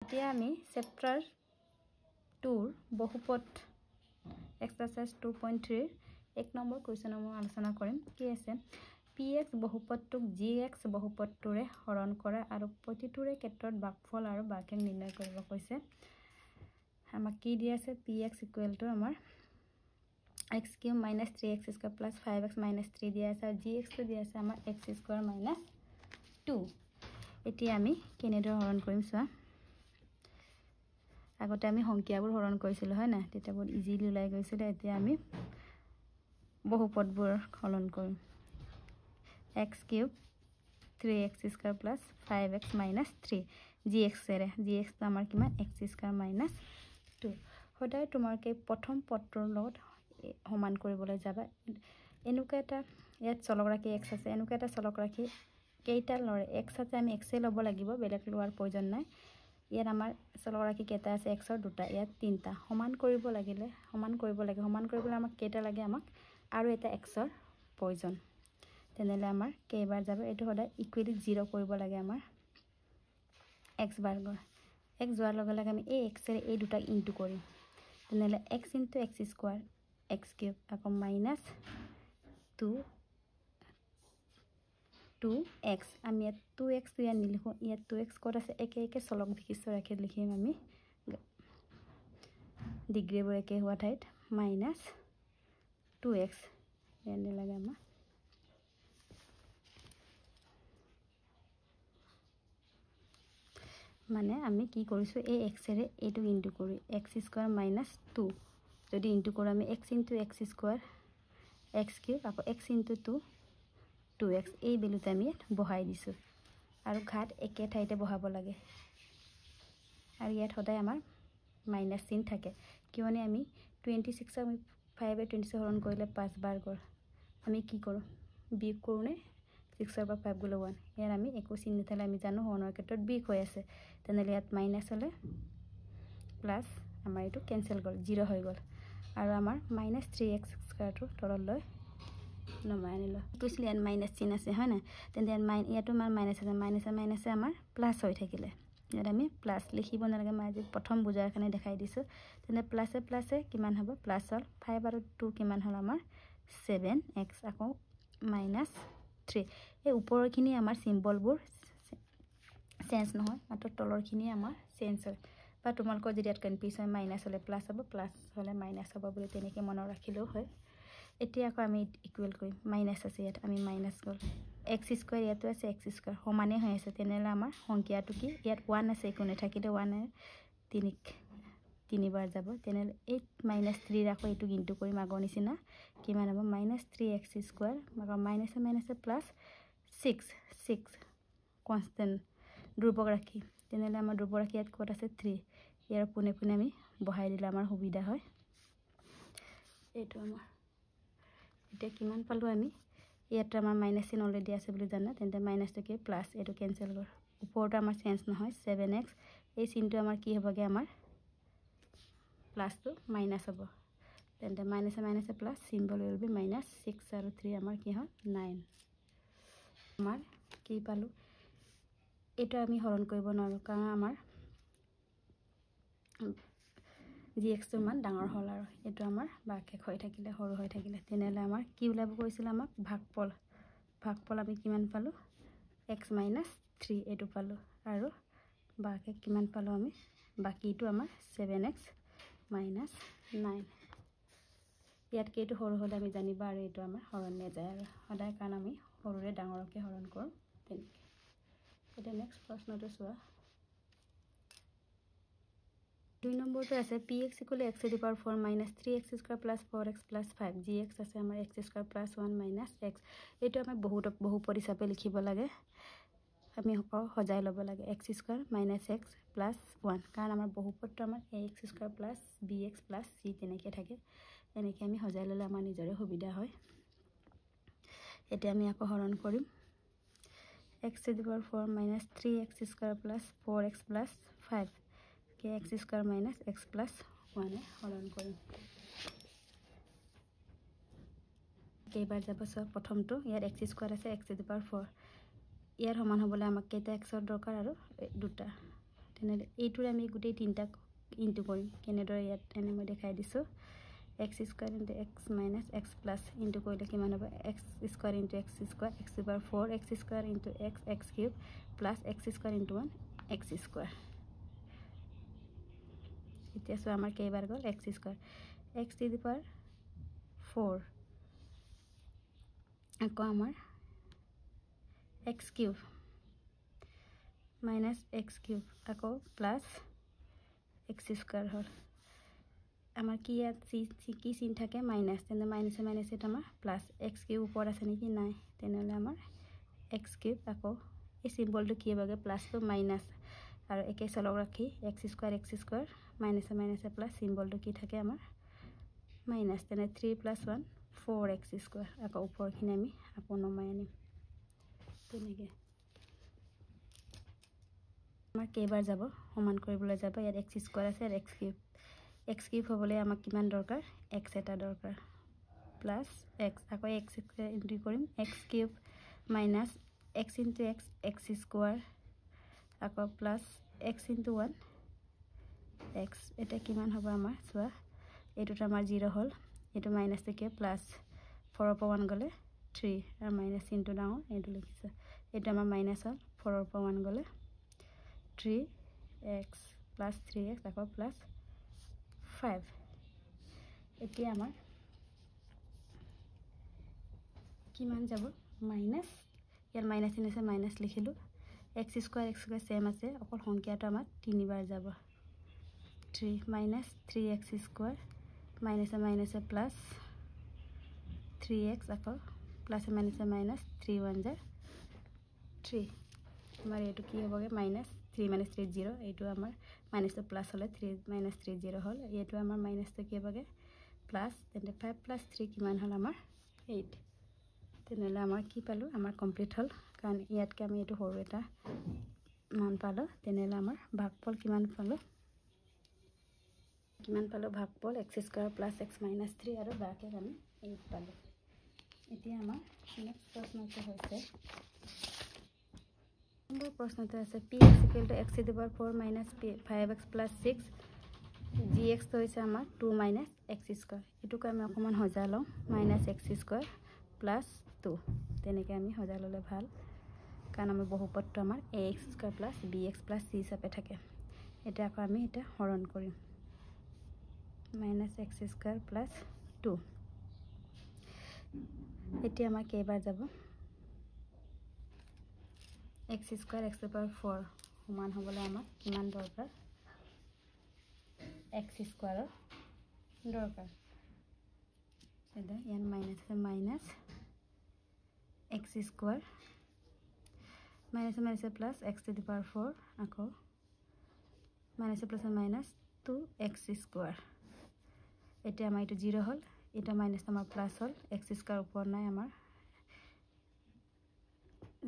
এতিয়া আমি chapter 2 বহুপদ exercise 2.3 এক নম্বৰ কুৱেশ্যন আমি আলোচনা কৰিম কি আছে px বহুপদটোক gx বহুপদটোৰে হৰণ কৰা আৰু প্ৰতিটোৰে ক্ষেত্ৰত ভাগফল আৰু ভাগশেষ নিৰ্ণয় কৰিব কৈছে আমাক কি দিয়া আছে px = আমাৰ x³ - 3x² + 5x - 3 দিয়া আছে আৰু gx টো দিয়া আছে আমাৰ x² - 2 এতিয়া আমি কেনেদৰে হৰণ কৰিম চোৱা আগতে আমি সংখ্যাবোৰ হৰণ কৰিছিল হয় না তেতিয়া বহুত ইজিলি ওলাই গৈছিল এতিয়া আমি বহুপদবোৰ হৰণ কৰিম x³ 3x² + 5x - 3 gx টো আমাৰ কিমান x² - 2 সদায় তোমাৰকে প্ৰথম পদটোৰ লগত সমান কৰিবলৈ যাবা এনেকুৱা এটা ইয়াত চলক ৰাখি x আছে এনেকুৱা এটা চলক ৰাখি কেইটা লৰে x আছে আমি x ল'ব লাগিব বেলেগ লোৱাৰ প্ৰয়োজন নাই ইয়াত আমাৰ চলক ৰাখি কেইটা আছে x ৰ দুটা ইয়াত তিনটা সমান কৰিব লাগিলে সমান কৰিবলৈ আমাক কেইটা লাগে আমাক আৰু এটা x ৰ প্ৰয়োজন তেনেলে আমাৰ কেইবাৰ যাব এটো সদায় ইকুৱেলি 0 কৰিব লাগে আমাৰ x বাৰ গৈ x যোৱাৰ লগে লগে আমি এই x ৰে এই দুটা ইনটু কৰিম তেনেলে x * x² x³ আকৌ মাইনাস 2x আমি ইয়াত 2x টো ইয়াত নিলিখো ইয়াত 2x ক'ত আছে একে একে চলক বিশিষ্ট ৰাখি লিখিম আমি ডিগ্ৰীবোৰ একে হোৱা ঠাইত মাইনাস 2x এনে লাগে আমাৰ মানে আমি কি কৰিছো এই x ৰে এটো ইনটু কৰি x² - 2 যদি ইনটু কৰো আমি x * x² x³ আকৌ x * 2 2x এই ভ্যালুতে আমি বহাই দিছো আৰু ঘাত একে ঠাইতে বহাব লাগে আৰু ইয়াত সদায় আমাৰ মাইনাস চিন থাকে কিয়নে আমি 26 আমি 5 এ 26 হৰণ কৰিলে 5 বাৰ গৰ আমি কি কৰো বিয়োগ কৰোনে 6 ৰ পৰা 5 গলে 1 ইয়াত আমি একো চিন নথালে আমি জানো হৰণৰ ক্ষেত্ৰত বিয়োগ হৈ আছে তেনেলে ইয়াত মাইনাস হলে প্লাস আমাৰ এটো কেনসেল গল 0 হৈ গল আৰু আমাৰ -3x² টো তললৈ নমাই আনিলো তুইছিল ইয়াত মাইনাস চিন আছে হয় না তেন্তে ইয়াতো আমাৰ মাইনাস আছে মাইনাসে আমাৰ প্লাস হৈ থাকিলে ইয়াত আমি প্লাস লিখিব নালাগে মই আজি প্ৰথম বুজাৰ কাৰণে দেখাই দিছো তেনে প্লাসে কিমান হ'ব প্লাস হল 5 আৰু 2 কিমান হল আমাৰ 7x আকৌ -3 এই ওপৰৰখিনি আমাৰ সিম্বলবোৰ চেঞ্জ নহয় মাত্ৰ তলৰখিনি আমাৰ চেঞ্জ হয় বা তোমালোকৰ যদি ইয়াত কনফিউজ হয় মাইনাস হলে প্লাস হ'ব প্লাস হলে মাইনাস হ'ব বুলি তেনেকৈ মনত ৰাখিলেও হয় এতিয়া আকৌ আমি ইকুৱেল কৰিম মাইনাস আছে ইয়াত আমি মাইনাস গল x² ইয়াতো আছে x² সমানে হৈ আছে তেনেলে আমাৰ সংখ্যাটো কি ইয়াত 1 আছে কোনে থাকিলে 1 তিনিবাৰ যাব তেনেলে 8 - 3 ৰাখো এটো ইনটু কৰিম আগৰ নিচিনা কিমান হ'ব -3x² আকৌ মাইনাসে প্লাস 6 কনস্ট্যান্ট ধ্ৰুবক ৰাখি তেনেলে আমাৰ ধ্ৰুবক ৰাখি ইয়াত ক'ত আছে 3 ইয়াৰ পুনে পুনে আমি বহাই দিলে আমাৰ সুবিধা হয় এটো আমাৰ এতিয়া কিমান পালো আমি ইয়াত আমাৰ মাইনাস চিন অলৰেডি আছে বুলি জানা তেন্তে মাইনাসটো কি প্লাস এটো কেনসেল কৰ ওপৰটো আমাৰ চেঞ্জ নহয় 7x এই চিনটো আমাৰ কি হ'বগে আমাৰ প্লাস টো মাইনাস হ'ব তেন্তে মাইনাসে প্লাস সিম্বল উইল বি -6 আৰু 3 আমাৰ কি হয় 9 আমাৰ কি পালো এটা আমি হৰণ কৰিব নোৱাৰো কাৰণ আমাৰ gx টো মান ডাঙৰ হল আৰু এটো আমাৰ ভাগশেষ হৈ থাকিলে সৰু হৈ থাকিলে তেনেলে আমাৰ কি উলাব কৈছিল আমাক ভাগফল আমি কিমান পালো x - 3 এটো পালো আৰু ভাগশেষ কিমান পালো আমি বাকিটো আমাৰ 7x - 9 ইয়াত কেটো সৰু হলে আমি জানিবা আৰু এটো আমাৰ হৰণ নেযায় আৰু সদায় কাৰণ আমি সৰুৰে ডাঙৰকে হৰণ কৰো তেনেকে এটা নেক্সট প্ৰশ্নটো চোৱা 2 নম্বৰটো আছে px = x⁴ - 3x² + 4x + 5 gx আছে আমাৰ x² + 1 - x এটো আমি বহুপদ হিচাপে লিখিব লাগে আমি সজাই লব লাগে x² - x + 1 কাৰণ আমাৰ বহুপদটো আমাৰ ax² + bx + c তেনেকে থাকে এনেকে আমি সজাই ললে আমাৰ নিজৰে সুবিধা হয় এতিয়া আমি আকৌ হৰণ কৰিম x⁴ - 3x² + 4x + 5 x² - x + 1 হৰণ কৰিম কেইবাৰ যাব সব প্ৰথমটো ইয়াত x² আছে x⁴ ইয়াৰ সমান হ'বলৈ আমাক কেইটা x ৰ দৰকাৰ আৰু দুটা তেনেহ'লে এইটোৰ আমি গোটেই তিনিটাক ইনটু কৰিম কেনেদৰে ইয়াত এনে মই দেখাই দিছোঁ x square into x minus x plus into কৰিলে কিমান হ'ব x square into x square x to power 4 x square into x x cube plus x square into 1 x square এতিয়া সো আমাৰ কেইবাৰ গ'ল x square x to the power 4 আকৌ আমাৰ x cube minus x cube আকৌ plus x square হল আমাৰ কি ইয়াত কি চিন থাকে মাইনাস তেনে মাইনাস মাইনাস এটা আমাৰ প্লাস x কিউব ওপৰত আছে নেকি নাই তেনেহলে আমাৰ x কিউব আকৌ এই সিম্বলটো কি হবে প্লাস তো মাইনাস আৰু একে চলক ৰাখি x square minus minus plus সিম্বলটো কি থাকে আমাৰ মাইনাস তেনে 3 + 1 4x স্কয়াৰ আকৌ ওপৰখিনি আমি আকৌ নমাই আনিম তেনেকে আমাৰ কেইবাৰ যাব সমান কৰিবলৈ যাব ইয়াত x স্কয়াৰ আছে আৰু x কিউব হ'বলে আমাক কিমান দৰকাৰ x এটা দৰকাৰ প্লাস x আকৌ x ইনটু কৰিম x cube minus x into x square আকৌ প্লাস x ইনটু 1 x এটা কিমান হ'ব আমাৰ সোৱা এটোটা আমাৰ 0 হল এটো মাইনাস থেকে প্লাস 4 ৰ পৰা 1 গলে 3 আৰু মাইনাস ইনটু ডাঙৰ এটো লিখিছে এটা আমাৰ মাইনাস হল 4 ৰ পৰা 1 গলে 3x plus 3x আকৌ plus 5 এতিয়া আমাৰ কিমান যাব মাইনাস ইয়াৰ মাইনাস ইনছে মাইনাস লিখিলো x স্কয়াৰ সেম আছে অকল সংখ্যাটো আমাৰ 3 বাৰ যাব 3 minus 3x square minus minus plus 3x আকৌ প্লাস মাইনাস মাইনাস 3 1 যা 3 আমাৰ এটো কি হ'বগে মাইনাস 3 minus 3 0 এইটো আমাৰ মাইনাস তো প্লাস হলে 3 minus 3 0 হল এইটো আমাৰ মাইনাস তো কি হ'বগে প্লাস তেনে 5 plus 3 কিমান হল আমাৰ 8 তেনেহলে আমাৰ কি পালো আমাৰ কমপ্লিট হল কাৰণ ইয়াতকে আমি এটো সৰু এটা মান পালো তেনেহলে আমাৰ ভাগফল কিমান পালো ভাগফল x square plus x minus 3 আৰু বাকি আমি 8 পালো এতিয়া আমাৰ নেক্সট প্ৰশ্নটো হৈছে নম্বর প্রশ্নতে আছে p = x to the power 4 minus 5x plus 6 gx তো হৈছে আমাৰ 2 minus x স্কয়ার এটুক আমি অকমান হজা লওঁ minus x স্কয়ার plus 2 তেনেকে আমি হজা ললে ভাল কাৰণ আমাৰ বহুপদটো আমাৰ ax square plus bx plus c হিচাপে থাকে এটা আকৌ আমি এটা হৰণ কৰিম minus x স্কয়াৰ plus 2 এতিয়া আমাৰ কেইবাৰ যাব x square x to the power 4 সমান হ'বলে আমাৰ কিমান দৰকাৰ x স্কয়াৰ দৰকাৰ এটা ইয়ান minus minus x square minus minus plus x to the power 4 আকৌ minus plus minus 2x square এটা আমাৰ এটা 0 হল এটা মাইনাস আমাৰ প্লাস হল x স্কয়াৰ ওপৰ নাই আমাৰ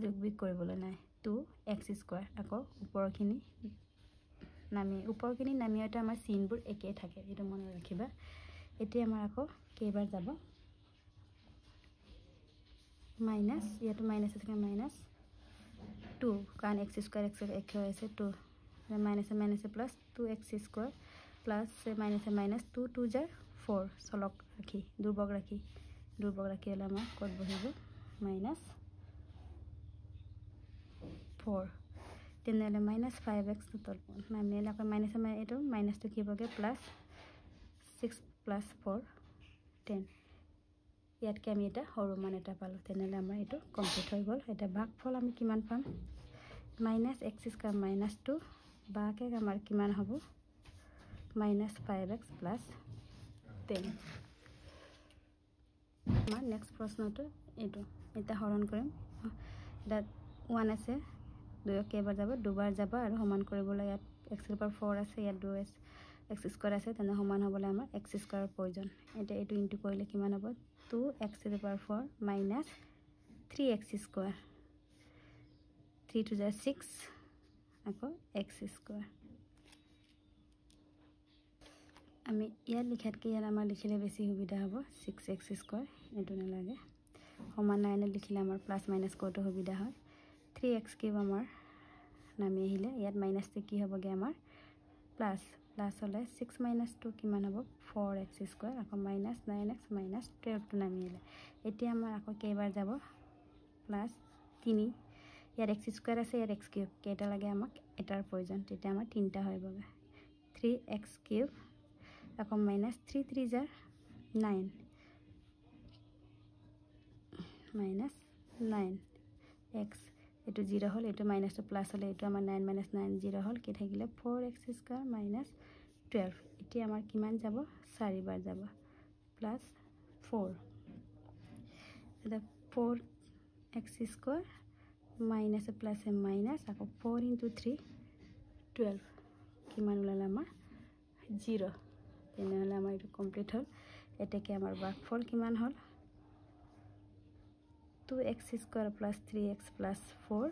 যোগবিয়োগ কৰিবলৈ নাই 2x স্কয়াৰ আকৌ ওপৰখিনি নামি এটা আমাৰ চিনবোৰ একে থাকে এটা মনত ৰাখিবা এতিয়া আমাৰ আকৌ কেইবাৰ যাব মাইনাস ইয়াটো মাইনাস আছে মাইনাস 2 কাৰণ x স্কয়াৰ একে আছে 2 minus minus plus 2x square plus minus minus 2 2 যা 4 চলক ৰাখি দুৰ্বক ৰাখি হলে আমাৰ কত বহিব মাইনাস 4 তেনেহলে minus 5x total নামিলে আকৌ মাইনাস এটো মাইনাস তো কি বগে প্লাস 6 plus 4 10 ইয়াতকে আমি এটা সৰু মান এটা পালো তেনেহলে আমাৰ এটো কমপ্লিট হৈ গল এটা ভাগফল আমি কিমান পাম minus x স্কয়ার minus 2 বাকে আমাৰ কিমান হ'ব minus 5x plus 10 আমাৰ নেক্সট প্ৰশ্নটো এটো এটা হৰণ কৰিম that 1 আছে 2 কেইবাৰ যাব দুবাৰ যাব আৰু সমান কৰিবলৈ ইয়াত x to the power 4 আছে ইয়াত 2x x স্কয়ার আছে তেনে সমান হ'বলে আমাৰ x স্কয়াৰ প্ৰয়োজন এটা এটো ইনটু কৰিলে কিমান হ'ব 2x to the power 4 minus 3x square 3 to the 6 আকৌ x স্কয়ার আমি ইয়াত লিখাতকে ইয়াত আমাৰ লিখিলে বেছি সুবিধা হ'ব 6x স্কয়াৰ এটো নালাগে সমান নাইনে লিখিলে আমাৰ প্লাস মাইনাস কোটো সুবিধা হয় 3x কিউব আমাৰ নামি আহিলে ইয়াত মাইনাসটো কি হ'বগে আমাৰ প্লাস প্লাস হলে 6 - 2 কিমান হ'ব 4x² আকৌ -9x -12 টো নামি আহিলে এতিয়া আমাৰ আকৌ কেইবাৰ যাব প্লাস 3 ইয়াত x² আছে ইয়াত x³ কেইটা লাগে আমাক এটাৰ প্ৰয়োজন তেতিয়া আমাৰ তিনটা হয়বগে 3x³ আকৌ -3 3 * 9 -9x এটো 0 হল এটো মাইনাস টু প্লাস হলে এটো আমাৰ 9 - 9 0 হল কি থাকিলে 4x² - 12 এতিয়া আমাৰ কিমান যাব 4 বাৰ যাব প্লাস 4 এটা 4x² মাইনাস প্লাস মাইনাস আকৌ 4 * 3 12 কিমান ওলালে আমাৰ 0 তেনেহলে আমাৰ এটো কমপ্লিট হল এটাকে আমাৰ ভাগফল কিমান হল 2x² + 3x + 4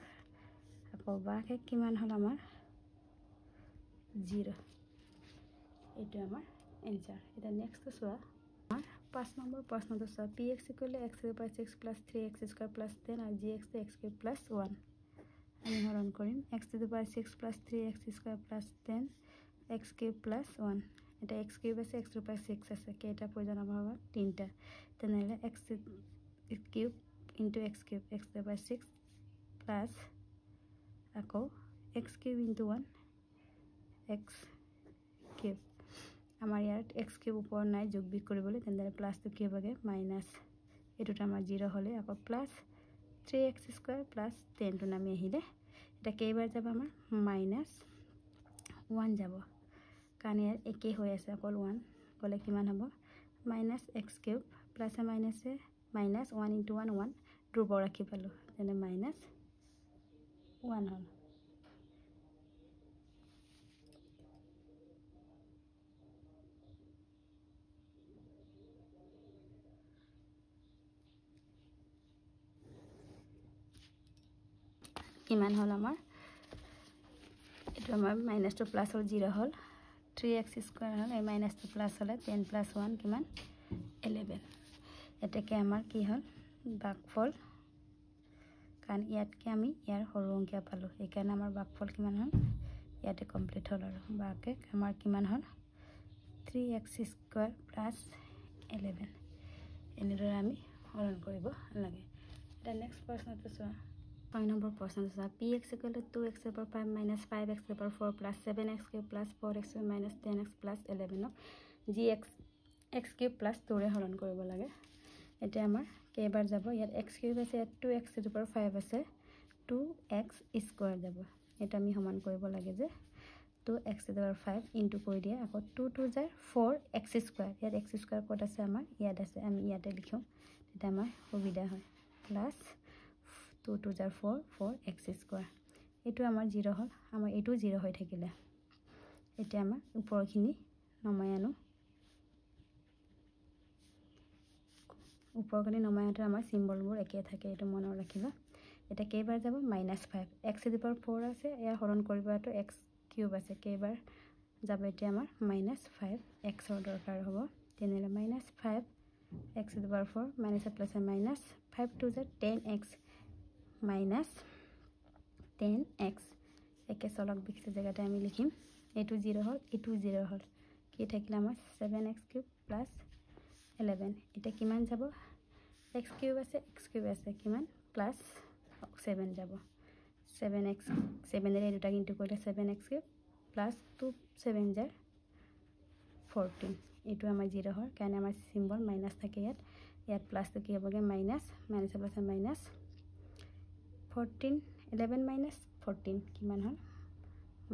আকৌ বাকে কিমান হল আমাৰ 0 এটো আমাৰ এনসাৰ এটা নেক্সট সোয়া আমাৰ 5 নম্বৰ প্ৰশ্নটো সোয়া px = x^6 + 3x² + 10 আৰু gx = x³ + 1 আমি হৰণ কৰিম x^6 + 3x² + 10 x³ + 1 এটা x³ আছে x^6 আছে কেইটা প্ৰয়োজন আমাৰ তিনটা তেনেহলে x³ into x³ x^6 plus আকৌ x³ into 1 x³ আমাৰ ইয়াত x³ ওপৰ নাই যোগ বিয়োগ কৰিবলৈ তেন্তে প্লাস টো কি হ'বগে মাইনাস এটোটা আমাৰ 0 হলে আকৌ প্লাস 3x² + 10 টো নামি আহিলে এটা কেইবাৰ যাব আমাৰ -1 যাব কাৰণ ইয়াত একে হৈ আছে অকল 1 গলে কিমান হ'ব -x³ প্লাস মাইনাসে -1 into 1 1 ধ্ৰুব ৰাখি পালো তেনে -1 হল কিমান হল আমাৰ এটো আমাৰ মাইনাস টু প্লাস হল 0 হল 3x² হল এই মাইনাস টু প্লাস হলে 10 + 1 কিমান 11 এটাকে আমাৰ কি হল ভাগফল কাৰণ ইয়াতকে আমি ইয়াৰ সৰু অংকিয়া পালো এইকাৰণে আমাৰ ভাগফল কিমান হল ইয়াতে কমপ্লিট হল আৰু বাকে আমাৰ কিমান হল 3x² + 11 এনেদৰে আমি হৰণ কৰিব লাগে এটা নেক্সট প্ৰশ্নটো চোৱা 5 নম্বৰ প্ৰশ্নটো চোৱা px = 2x ^ 5 - 5x ^ 4 + 7x³ + 4x - 10x + 11 gx x³ + 2 ৰে হৰণ কৰিব লাগে এটা আমাৰ কেইবাৰ যাব ইয়াত x³ আছে ইয়াত 2x⁵ আছে 2x² যাব এটা আমি সমান কৰিব লাগে যে 2x⁵ ইনটু কৰি দিয়া আকৌ 2 2 * 4x² ইয়াত x² কত আছে আমাৰ ইয়াত আছে আমি ইয়াতে লিখো এটা আমাৰ সুবিধা হয় প্লাস 2 2 * 4 4x² এটো আমাৰ 0 হল আমাৰ এটো 0 হৈ থাকিলে এতিয়া আমাৰ উপৰখিনি নমাই আনো উপৰখিনি নমাইতে আমাৰ সিম্বলবোৰ একে থাকে এটো মনত ৰাখিবা এটা কেইবাৰ যাব -5 x⁴ আছে ইয়াৰ হৰণ কৰিবাটো x³ আছে কেইবাৰ যাব এতিয়া আমাৰ -5 x ৰ দৰকাৰ হ'ব তেনেহলে -5 x⁴ minus plus minus 5 2 * 10x - 10x একে চলক বিকৃত জায়গাতে আমি লিখিম এটো 0 হল এটো 0 হল কি থাকিলে আমাৰ 7x³ + 11 এটা কিমান যাব x³ আছে x³ আছে কিমান প্লাস 7 যাব 7x 7 এর দুটা কিন্তু কইলে 7x³ প্লাস 2 7 * 14 এটো আমাৰ 0 হয় কাৰণে আমাৰ সিম্বল মাইনাস থাকে ইয়াত প্লাস তো কি হবগে মাইনাস প্লাস মাইনাস 14 11 - 14 কিমান হল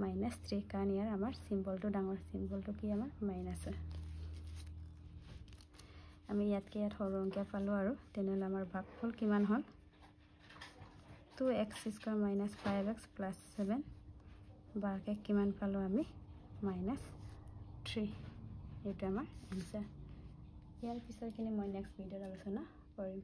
-3 কারণ ইয়াৰ আমাৰ সিম্বলটো ডাঙৰ সিম্বলটো কি আমাৰ মাইনাস হয় আমি ইয়াতকে ইয়াত সৰু অংকিয়া পালো আৰু তেনেহলে আমাৰ ভাগফল কিমান হল 2x² - 5x + 7 বাকে কিমান পালো আমি -3 এটা আমাৰ আনসাৰ ইয়াৰ পিছৰখিনি মই নেক্সট ভিডিঅ'ত আলোচনা কৰিম